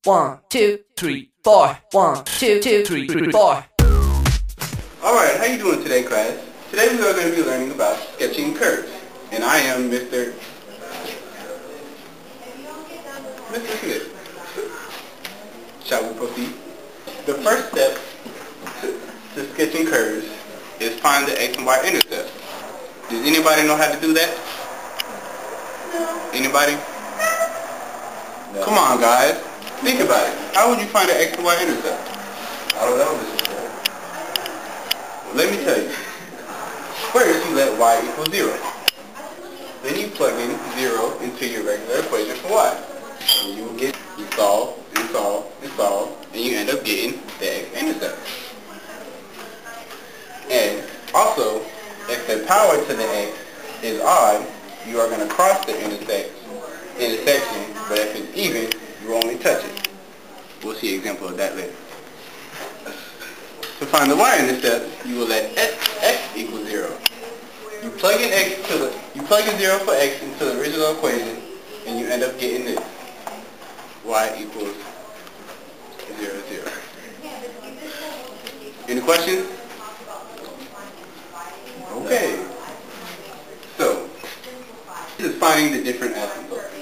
1, 2, 3, 4. 1, 2, 3, 4. Alright, how you doing today, class? Today we are going to be learning about sketching curves. And I am Mr. Smith. Shall we proceed? The first step to sketching curves is find the x and y intercept. Does anybody know how to do that? No. Anybody? No. Come on, guys. Think about it. How would you find the x and y intercept? I don't know, Mr. Smith. Well, let me tell you. First, you let y equal 0. Then you plug in 0 into your regular equation for y. And you will get, you solve, and solve, and solve, and you end up getting the x-intercept. And also, if the power to the x is odd, you are going to cross the intersection, but if it's even, you only touch it. We'll see an example of that later. To find the y-intercept, you will let x equal 0. You plug in 0 for x into the original equation, and you end up getting this. Y equals 0, 0. Any questions? Okay. So, this is finding the different asymptotes.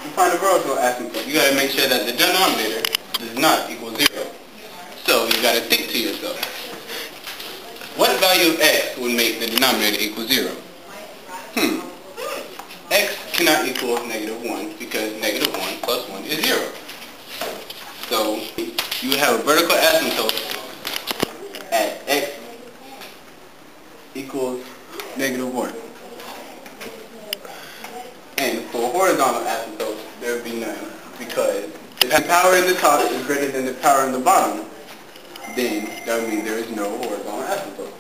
To find the vertical asymptote, you got to make sure that the denominator does not equal 0. So, you got to think to yourself, what value of x would make the denominator equal 0? X cannot equal -1 because -1 plus 1 is 0. So you have a vertical asymptote at x equals -1. And for a horizontal asymptote, there would be none because if the power in the top is greater than the power in the bottom, then that would mean there is no horizontal asymptote.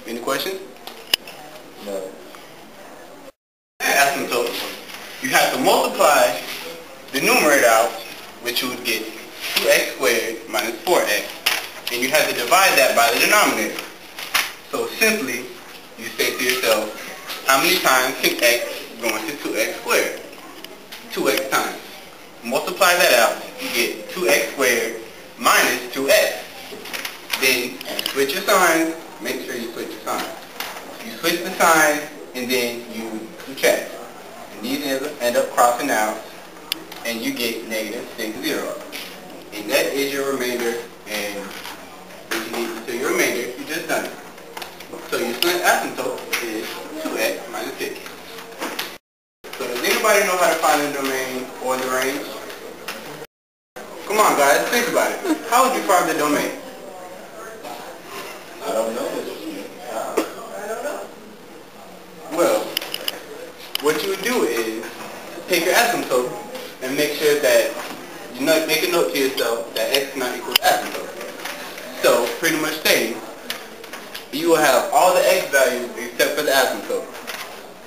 Any questions? No. Asymptote, you have to multiply the numerator out, which you would get 2x squared minus 4x, and you have to divide that by the denominator. So simply, you say to yourself, how many times can x go into 2x squared? 2x times. Multiply that out, you get 2x squared minus 2x. Then you switch your signs, make sure you switch your signs. You switch the signs, and then you subtract. And these end up crossing out, and you get -6, 0. And that is your remainder, and if you need to your remainder, you just done it. So your asymptote is 2x minus 6. So does anybody know how to find the domain or the range? Come on, guys, think about it. How would you find the domain? I don't know, Mr. Smith. Well, what you would do is take your asymptote and make sure that you make a note to yourself that x not equal to asymptote. So, pretty much saying, you will have all the x values except for the asymptote.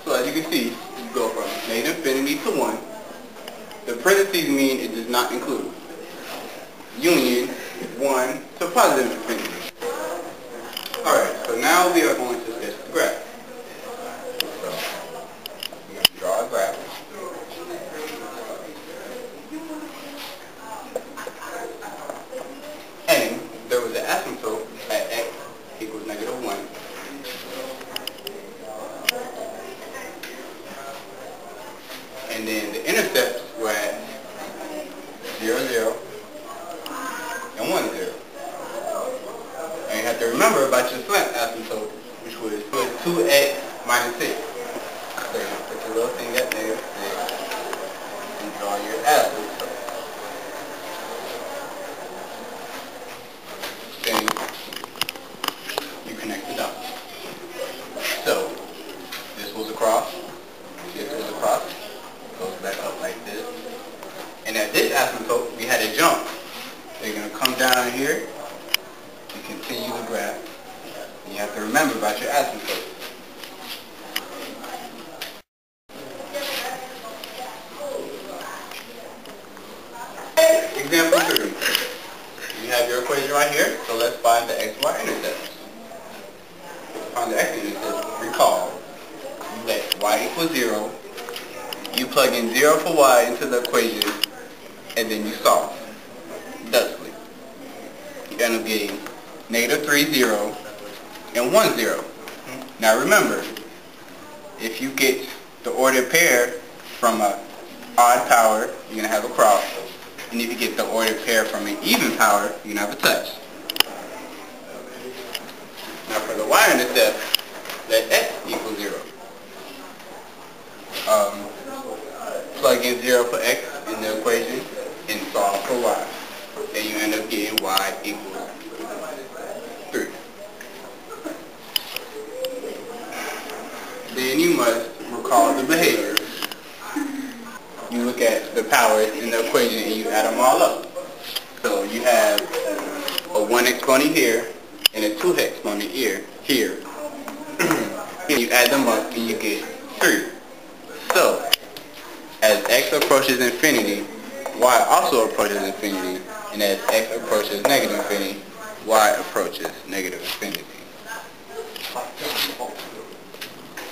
So as you can see, you go from -infinity to 1. The parentheses mean it does not include. Union 1 to positive infinity. Alright, so now we are going to sketch the graph. So, we're going to draw a graph. And there was an asymptote at x equals -1. And then the intercepts were at 0, 0, and 1, 0. And you have to remember about your slant asymptote, which was 2x minus 6. So you put your little thing at -6 and draw your asymptote. Then you connect the dots. So this was across, this was across, goes back up like this. And at this asymptote, we had a jump. They're going to come down here and continue the graph. And you have to remember about your asymptote. Example 3. You have your equation right here, so let's find the x, y intercepts. To find the x-intercept, recall, you let y equal 0, you plug in 0 for y into the equation, and then you solve. Thusly, you end up getting -3, 0, and 1, 0. Now remember, if you get the ordered pair from an odd power, you're going to have a cross. And if you get the ordered pair from an even power, you're going to have a touch. Now for the y-intercept, let x equal 0. Plug in 0 for x in the equation and solve for y. And you end up getting y equals 3. Then you must recall the behavior. You look at the powers in the equation and you add them all up. So you have a 1 exponent here and a 2 exponent here. And you add them up and you get 3. So, as x approaches infinity, y also approaches infinity. And as x approaches negative infinity, y approaches negative infinity.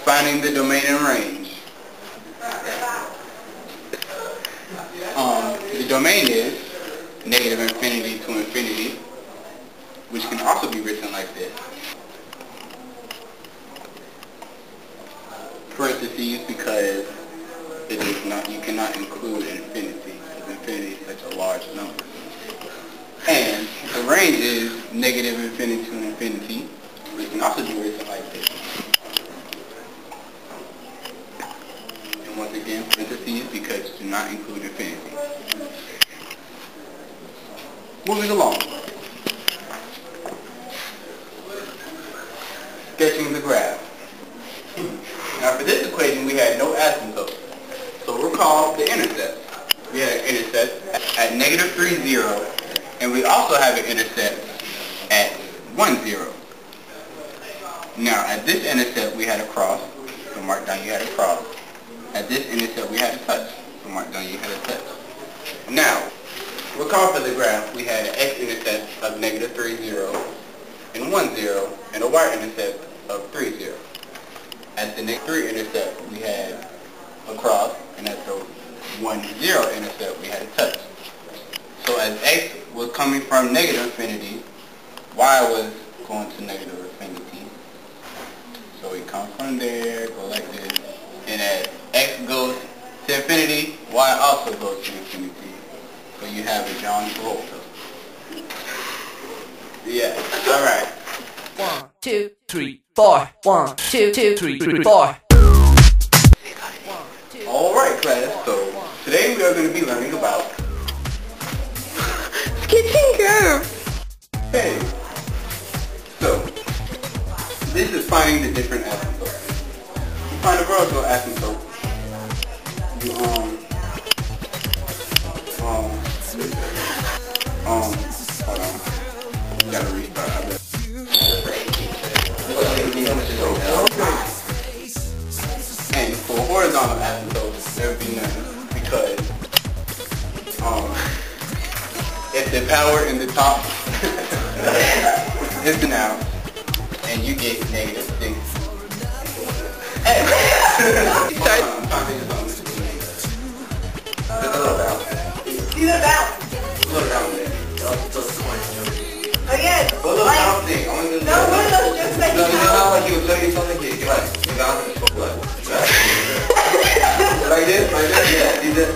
Finding the domain and range. The domain is negative infinity to infinity, which can also be written like this. Parentheses, because it is not, you cannot include infinity, because infinity is such a large number. And the range is negative infinity to infinity, which can also be written like this. And once again, parentheses, because do not include infinity. Moving along. Sketching the graph. Now for this equation we had no asymptote. So recall the intercept. We had an intercept at -3, 0, and we also have an intercept at 1, 0. Now at this intercept we had a cross, so mark down you had a cross. At this intercept we had a touch, so mark down you had a touch. Now, recall for the graph we had an x-intercept of -3, 0, and 1, 0, and a y-intercept of 3, 0. At the -3 intercept we had a cross, and at the 1, 0 intercept we had a touch. So as x was coming from negative infinity, y was going to negative infinity. So we come from there, go like this, and as x goes to infinity, y also goes to infinity. So you have a John Travolta. Yeah, alright. 1, 2, 3, 4. 1, 2, 3, 4. Alright class, so today we are going to be learning about sketching curves. Hey, so this is finding the different asymptotes. You find a vertical asymptote. You hold on. You gotta restart. I bet. And for horizontal asymptotes, there would be none, because if the power in the top is now, and you get -6. Hey! See the bounce. Again. What little bounce thing? I want to do No, one of those just like No, it's not like you tell you something here. Come on. You got it. Like this? Like this? Yeah, you did.